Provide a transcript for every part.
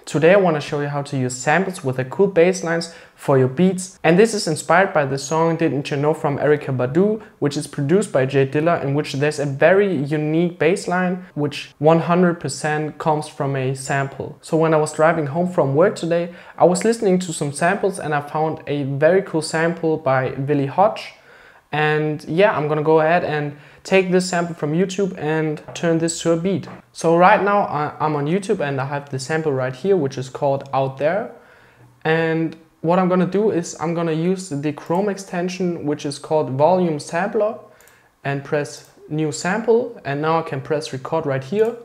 Today I want to show you how to use samples with a cool bass lines for your beats. And this is inspired by the song Didn't You Know from Erykah Badu, which is produced by J Dilla, in which there's a very unique bass line which 100% comes from a sample. So when I was driving home from work today, I was listening to some samples and I found a very cool sample by Willie Hodge. And yeah, I'm gonna go ahead and take this sample from YouTube and turn this to a beat. So right now I'm on YouTube and I have the sample right here, which is called Out There. And what I'm gonna do is I'm gonna use the Chrome extension, which is called Volume Sampler, and press New Sample. And now I can press record right here.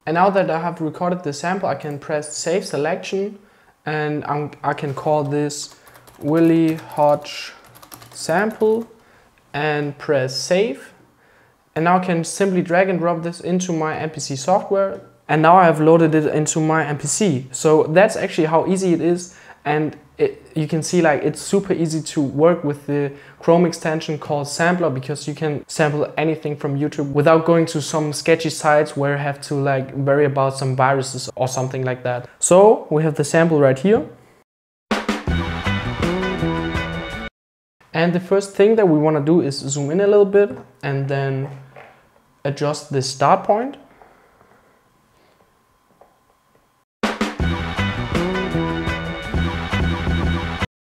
And now that I have recorded the sample, I can press Save Selection, and I can call this Willie Hodge Sample and press Save. And now I can simply drag and drop this into my MPC software. And now I have loaded it into my MPC. So that's actually how easy it is. And you can see like it's super easy to work with the Chrome extension called Sampler, because you can sample anything from YouTube without going to some sketchy sites where you have to like worry about some viruses or something like that. So we have the sample right here. And the first thing that we want to do is zoom in a little bit and then adjust the start point.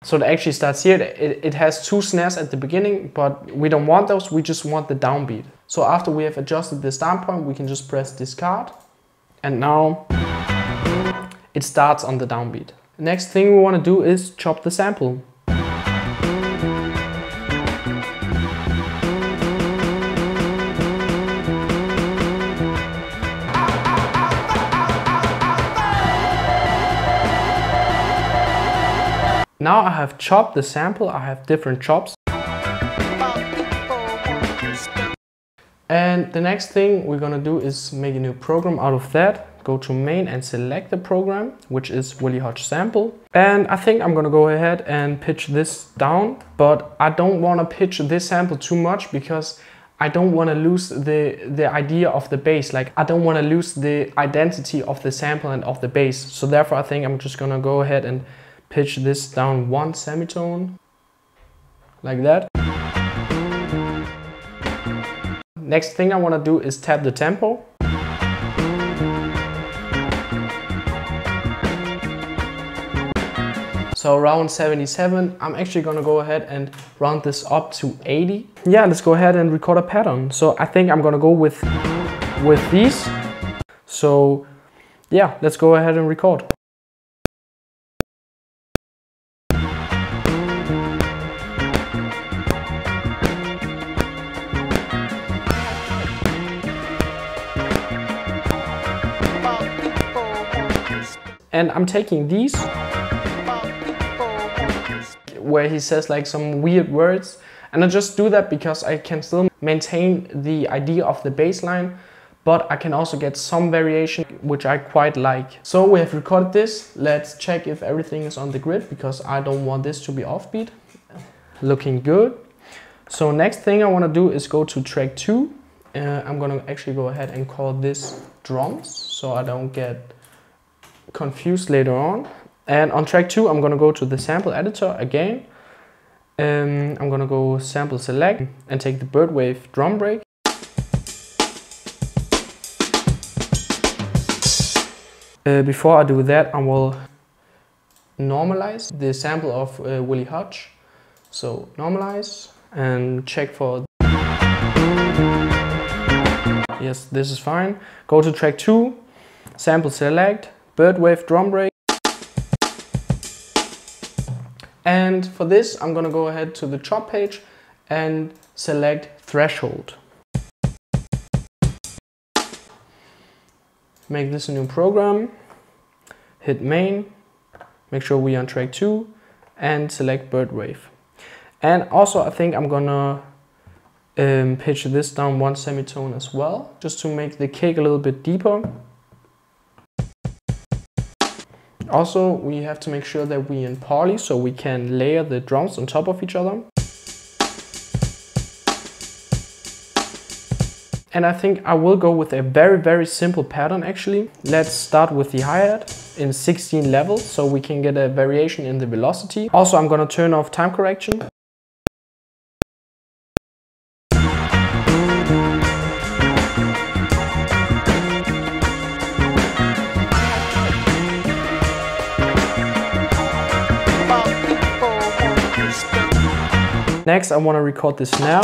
So it actually starts here. It has two snares at the beginning, but we don't want those, we just want the downbeat. So after we have adjusted the start point, we can just press discard. And now it starts on the downbeat. Next thing we want to do is chop the sample. Now I have chopped the sample, I have different chops. And the next thing we're gonna do is make a new program out of that. Go to main and select the program, which is Willie Hodge Sample. And I think I'm gonna go ahead and pitch this down, but I don't wanna pitch this sample too much because I don't wanna lose the idea of the bass. Like I don't wanna lose the identity of the sample and of the bass. So therefore I think I'm just gonna go ahead and pitch this down one semitone, like that. Next thing I want to do is tap the tempo. So around 77, I'm actually going to go ahead and round this up to 80. Yeah, let's go ahead and record a pattern. So I think I'm going to go with these. So yeah, let's go ahead and record. And I'm taking these, where he says like some weird words. And I just do that because I can still maintain the idea of the bass line, but I can also get some variation, which I quite like. So we have recorded this. Let's check if everything is on the grid, because I don't want this to be offbeat. Looking good. So next thing I want to do is go to track 2. I'm going to actually go ahead and call this drums, so I don't get confused later on. And on track 2 I'm gonna go to the sample editor again. I'm gonna go sample select and take the Birdwave drum break. Before I do that, I will normalize the sample of Willie Hodge. So normalize and check for, yes, this is fine. Go to track 2, sample select, Birdwave drum break. And for this, I'm gonna go ahead to the chop page and select threshold. Make this a new program, hit main, make sure we're on track 2, and select Birdwave. And also I think I'm gonna pitch this down one semitone as well, just to make the kick a little bit deeper. Also, we have to make sure that we're in poly so we can layer the drums on top of each other. And I think I will go with a very simple pattern actually. Let's start with the hi-hat in 16 levels so we can get a variation in the velocity. Also, I'm gonna turn off time correction. Next, I want to record the snare.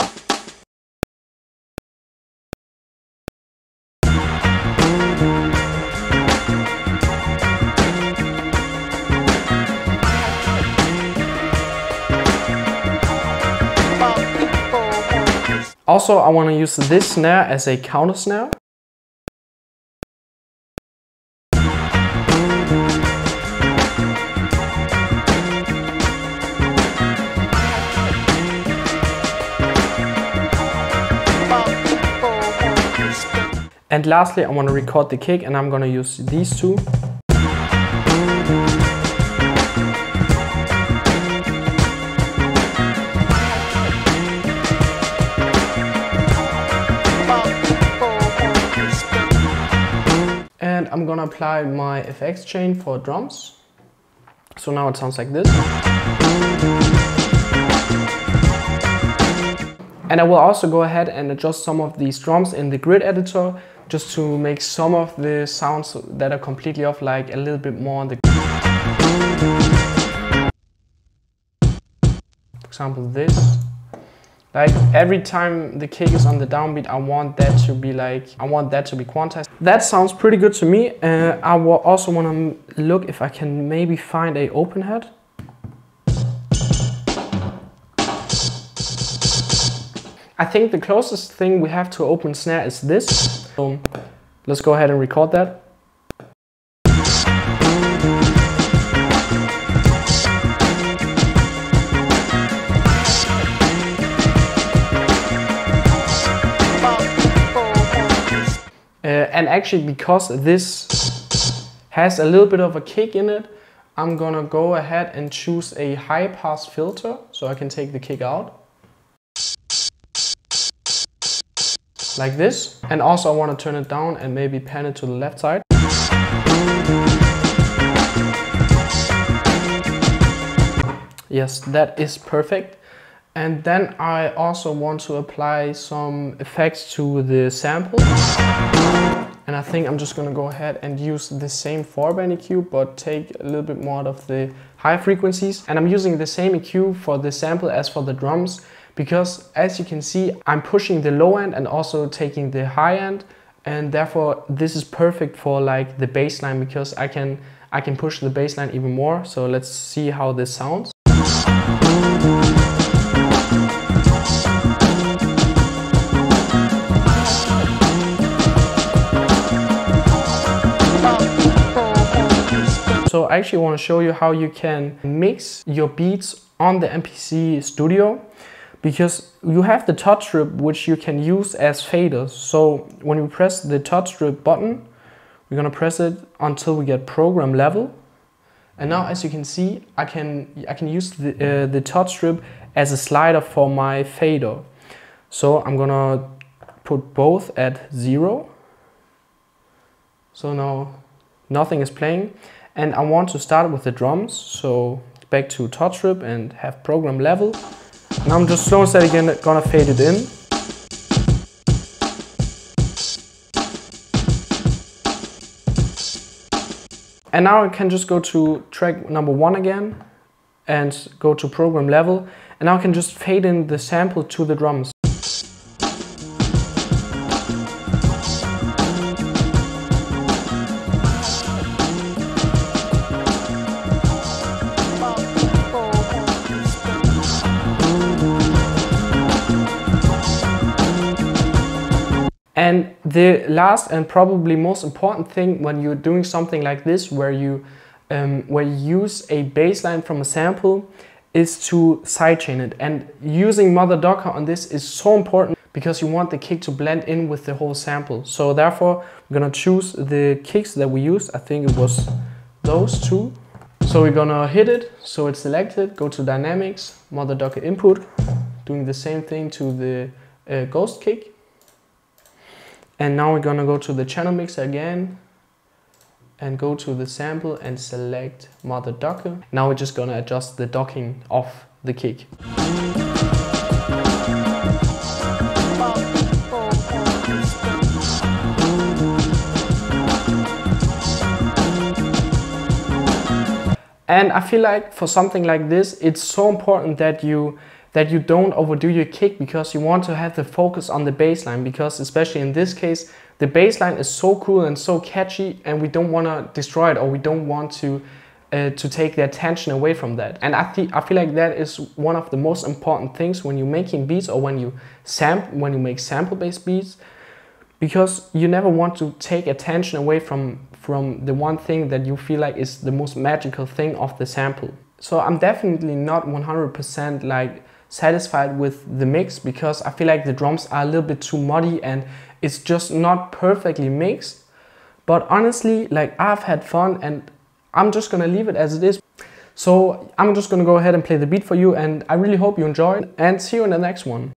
Also, I want to use this snare as a counter snare. And lastly, I want to record the kick, and I'm going to use these two. And I'm going to apply my FX chain for drums. So now it sounds like this. And I will also go ahead and adjust some of these drums in the grid editor, just to make some of the sounds that are completely off, like a little bit more on the... For example, this. Like every time the kick is on the downbeat, I want that to be quantized. That sounds pretty good to me. I will also want to look if I can maybe find a open hat. I think the closest thing we have to open snare is this. So let's go ahead and record that. And actually, because this has a little bit of a kick in it, I'm gonna go ahead and choose a high pass filter so I can take the kick out. Like this. And also I want to turn it down and maybe pan it to the left side. Yes, that is perfect. And then I also want to apply some effects to the sample. And I think I'm just gonna go ahead and use the same 4-band EQ, but take a little bit more of the high frequencies. And I'm using the same EQ for the sample as for the drums, because as you can see, I'm pushing the low end and also taking the high end. And therefore this is perfect for like the bass line, because I can push the bass line even more. So let's see how this sounds. So I actually want to show you how you can mix your beats on the MPC Studio, because you have the touch strip which you can use as faders. So when you press the touch strip button, we're gonna press it until we get program level. And now, as you can see, I can use the touch strip as a slider for my fader. So I'm gonna put both at 0. So now nothing is playing. And I want to start with the drums. So back to touch strip and have program level. Now I'm just slow and steady again, gonna fade it in. And now I can just go to track number 1 again and go to program level. And now I can just fade in the sample to the drums. And the last and probably most important thing when you're doing something like this, where you use a bass line from a sample, is to sidechain it. And using Motherducker on this is so important, because you want the kick to blend in with the whole sample. So therefore, we're gonna choose the kicks that we used. I think it was those two. So we're gonna hit it, so it's selected, go to dynamics, Motherducker input, doing the same thing to the ghost kick. And now we're gonna go to the channel mixer again and go to the sample and select Motherducker. Now we're just gonna adjust the docking of the kick. And I feel like for something like this, it's so important that you don't overdo your kick, because you want to have the focus on the bass line, because especially in this case, the bass line is so cool and so catchy, and we don't want to destroy it, or we don't want to take the attention away from that. And I feel like that is one of the most important things when you're making beats, or when you make sample-based beats, because you never want to take attention away from the one thing that you feel like is the most magical thing of the sample. So I'm definitely not 100% like satisfied with the mix, because I feel like the drums are a little bit too muddy and it's just not perfectly mixed. But honestly, like, I've had fun and I'm just gonna leave it as it is. So I'm just gonna go ahead and play the beat for you, and I really hope you enjoy, and see you in the next one.